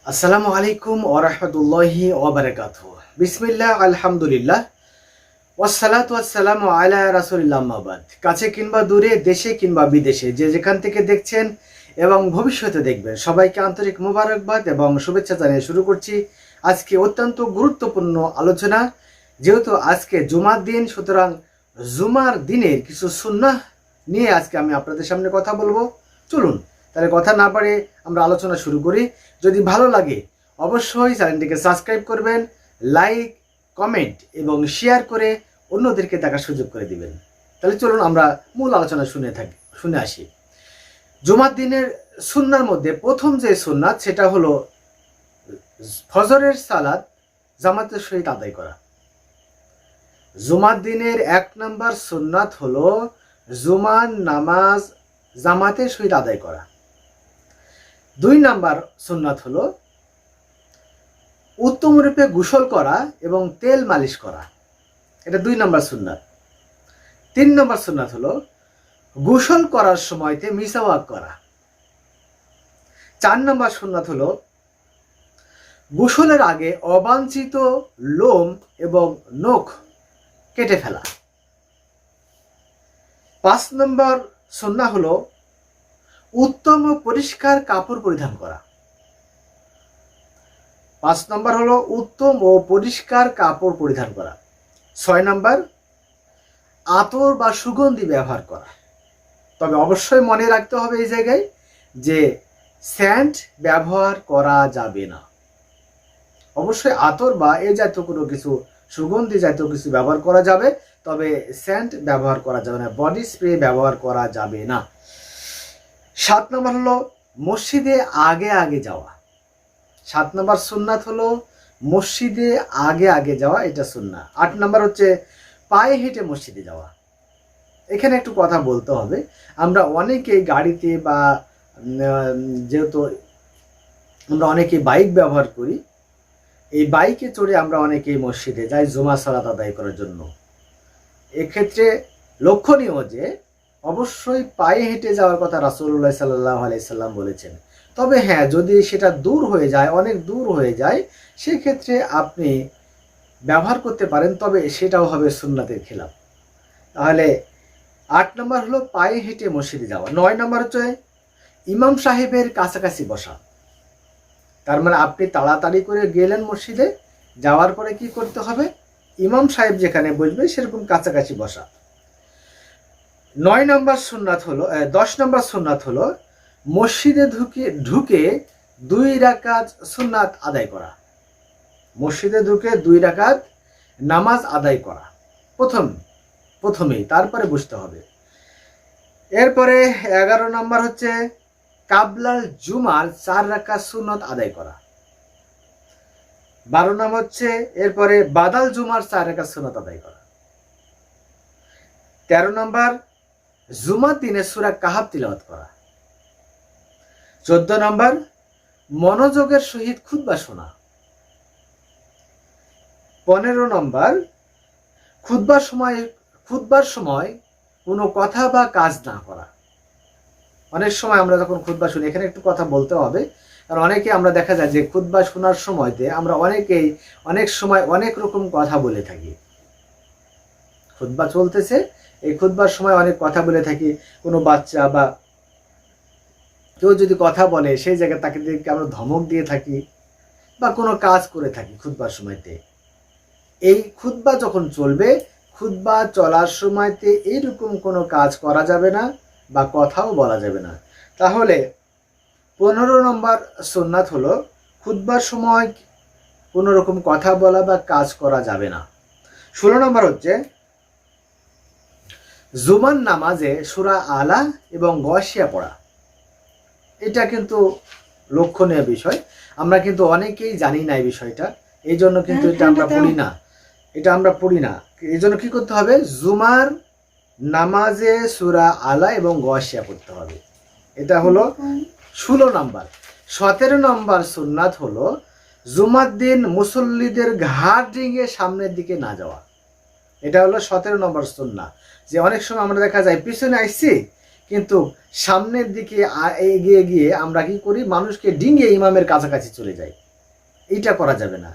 আসসালামু আলাইকুম ওয়া রাহমাতুল্লাহি ওয়া বারাকাতুহু। বিসমিল্লাহ, আলহামদুলিল্লাহ, ওয়াসসালাতু ওয়াসসালামু আলা রাসূলিল্লাহ, আম্মা বাদ। কাছে কিংবা দূরে, দেশে কিংবা বিদেশে, যে যেখান থেকে দেখছেন এবং ভবিষ্যতে দেখবেন, সবাইকে আন্তরিক মোবারকবাদ এবং শুভেচ্ছা জানিয়ে শুরু করছি আজকে অত্যন্ত গুরুত্বপূর্ণ আলোচনা। যেহেতু আজকে জুমার দিন, সুতরাং জুমার দিনের কিছু সুন্নাহ নিয়ে আজকে আমি আপনাদের সামনে কথা বলবো। চলুন তাহলে কথা না বাড়ে আমরা আলোচনা শুরু করি। যদি ভালো লাগে অবশ্যই চ্যানেলটিকে সাবস্ক্রাইব করবেন, লাইক, কমেন্ট এবং শেয়ার করে অন্যদেরকে দেখার সুযোগ করে দিবেন। তাহলে চলুন আমরা মূল আলোচনা শুনে আসি। জুমার দিনের সুন্নার মধ্যে প্রথম যে সুন্নাত সেটা হলো ফজরের সালাত জামাতের সহিত আদায় করা। জুমার দিনের 1 নম্বর সুন্নাত হলো জুমার নামাজ জামাতের সহিত আদায় করা। 2 নম্বর সুন্নাত হলো উত্তম রূপে গোসল করা এবং তেল মালিশ করা, এটা 2 নম্বর সুন্নাত। 3 নম্বর সুন্নাত হলো গোসল করার সময়তে মিসওয়াক করা। 4 নম্বর সুন্নাত হলো গোসলের আগে অবাঞ্ছিত লোম এবং নখ কেটে ফেলা। 5 নম্বর সুন্নাহ হলো উত্তম ও পরিষ্কার কাপড় পরিধান করা। 5 নম্বর হলো উত্তম ও পরিষ্কার কাপড় পরিধান করা। 6 নম্বর আতর বা সুগন্ধি ব্যবহার করা। তবে অবশ্যই মনে রাখতে হবে এই জায়গায় যে সেন্ট ব্যবহার করা যাবে না। অবশ্যই আতর বা এই জাতীয় কোনো কিছু, সুগন্ধি জাতীয় কিছু ব্যবহার করা যাবে, তবে সেন্ট ব্যবহার করা যাবে না, বডি স্প্রে ব্যবহার করা যাবে না। 7 নম্বর হলো মসজিদে আগে আগে যাওয়া। 7 নম্বর সুন্নাত হলো মসজিদে আগে আগে যাওয়া, এটা সুন্নাহ। 8 নম্বর হচ্ছে পায়ে হেঁটে মসজিদে যাওয়া। এখানে একটু কথা বলতে হবে, আমরা অনেকেই গাড়িতে বা যেহেতু আমরা অনেকেই বাইক ব্যবহার করি, এই বাইকে চড়ে আমরা অনেকেই মসজিদে যাই জুমা সালাত আদায় করার জন্য। এক্ষেত্রে লক্ষণীয় যে অবশ্যই পায়ে হেঁটে যাওয়ার কথা রাসূলুল্লাহ সাল্লাল্লাহু আলাইহি সাল্লাম বলেছেন। তবে হ্যাঁ, যদি সেটা দূর হয়ে যায়, অনেক দূর হয়ে যায়, সেক্ষেত্রে আপনি ব্যবহার করতে পারেন, তবে সেটাও হবে সুন্নাতের খেলাফ। তাহলে 8 নম্বর হলো পায়ে হেঁটে মসজিদে যাওয়া। 9 নম্বর হচ্ছে ইমাম সাহেবের কাছাকাছি বসা। তার মানে আপনি তাড়াতাড়ি করে গেলেন মসজিদে, যাওয়ার পরে কি করতে হবে, ইমাম সাহেব যেখানে বসবে সেরকম কাছাকাছি বসা। 9 নম্বর সুন্নাত হলো 10 নম্বর সুন্নাত হলো মসজিদে ঢুকে 2 রাকাত সুন্নাত আদায় করা। মসজিদে ঢুকে 2 রাকাত নামাজ আদায় করা প্রথমেই, তারপরে বসতে হবে। এরপরে 11 নম্বর হচ্ছে কাবলাল জুমার 4 রাকাত সুন্নাত আদায় করা। 12 নম্বর হচ্ছে এরপরে বাদাল জুমার 4 রাকাত সুন্নাত আদায় করা। 13 নম্বর জুমার দিনে সূরা কাহাফ তিলাওয়াত করা। 14 নম্বর মনোযোগের সহিত খুতবা শোনা। 15 নম্বর খুতবার সময় কোনো কথা বা কাজ না করা। অনেক সময় আমরা যখন খুতবা শুনি, এখানে একটু কথা বলতে হবে, কারণ অনেকে আমরা দেখা যায় যে খুতবা শোনার সময়তে আমরা অনেকেই অনেক সময় অনেক রকম কথা বলে থাকি। খুতবা চলতেছে, এই খুতবার সময় অনেক কথা বলে থাকি। কোনো বাচ্চা বা কেউ যদি কথা বলে, সেই জায়গায় তাকে আমরা ধমক দিয়ে থাকি বা কোনো কাজ করে থাকি খুতবার সময়তে। এই খুতবা যখন চলবে, খুতবা চলার সময়তে এইরকম কোনো কাজ করা যাবে না বা কথাও বলা যাবে না। তাহলে 15 নম্বর সুন্নাত হলো খুতবার সময় কোনো রকম কথা বলা বা কাজ করা যাবে না। 16 নম্বর হচ্ছে জুমার নামাজে সূরা আলা এবং গশিয়া পড়া। এটা কিন্তু লক্ষণীয় বিষয়, আমরা কিন্তু অনেকেই জানি না এই বিষয়টা, এই জন্য কিন্তু এটা আমরা পড়ি না। এই জন্য কি করতে হবে, জুমার নামাজে সূরা আলা এবং গশিয়া পড়তে হবে। এটা হলো 16 নম্বর। 17 নম্বর সুন্নাত হলো জুমার দিন মুসল্লিদের ঘাড় ডিঙে সামনের দিকে না যাওয়া। এটা হলো 17 নম্বর সুন্নাহ। যে অনেক সময় আমরা দেখা যায় পিছনে আসছি, কিন্তু সামনের দিকে এগিয়ে গিয়ে আমরা কি করি, মানুষকে ডিঙিয়ে ইমামের কাছাকাছি চলে যাই। এইটা করা যাবে না।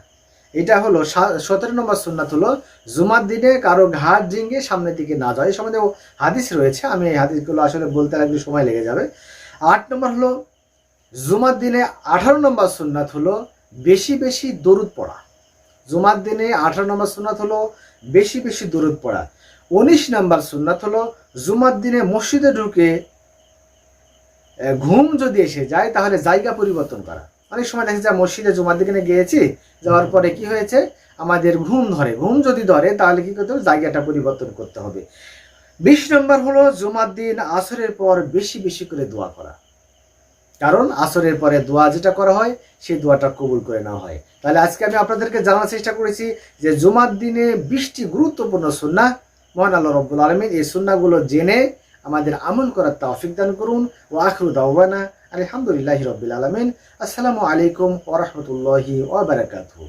এটা হলো 17 নম্বর সুন্নাত হলো জুমার দিনে কারো ঘাট ডিঙিয়ে সামনের দিকে না যায়। এই সম্বন্ধে হাদিস রয়েছে, আমি এই হাদিসগুলো আসলে বলতে লাগলে সময় লেগে যাবে। 8 নম্বর হলো জুমার দিনে 18 নম্বর সুন্নাত হলো বেশি বেশি দরুদ পড়া। জুমার দিনে 18 নম্বর সুন্নাত হলো বেশি বেশি দরুদ পড়া। 19 নম্বর সুন্নাত হলো জুমার দিনে মসজিদে ঢুকে ঘুম যদি এসে যায় তাহলে জায়গা পরিবর্তন করা। অনেক সময় দেখা যায় মসজিদে জুমার দিনে গিয়েছি, যাওয়ার পরে কি হয়েছে, আমাদের ঘুম ধরে। ঘুম যদি ধরে তাহলে কি করতে হবে, জায়গাটা পরিবর্তন করতে হবে। 20 নম্বর হলো জুমার দিন আসরের পর বেশি বেশি করে দোয়া করা, কারণ আসরের পরে দোয়া যেটা করা হয় সেই দোয়াটা কবুল করে নেওয়া হয়। তাহলে আজকে আমি আপনাদেরকে জানার চেষ্টা করেছি যে জুমার দিনে 20টি গুরুত্বপূর্ণ সুন্নাহ। মহান আল্লাহ রাব্বুল আলামিন এই সুন্নাহগুলো জেনে আমাদের আমল করার তৌফিক দান করুন। ওয়া আখিরু দাওয়ানা আলহামদুলিল্লাহি রাব্বিল আলামিন। আসসালামু আলাইকুম ওয়া রাহমাতুল্লাহি ওয়া বারাকাতুহু।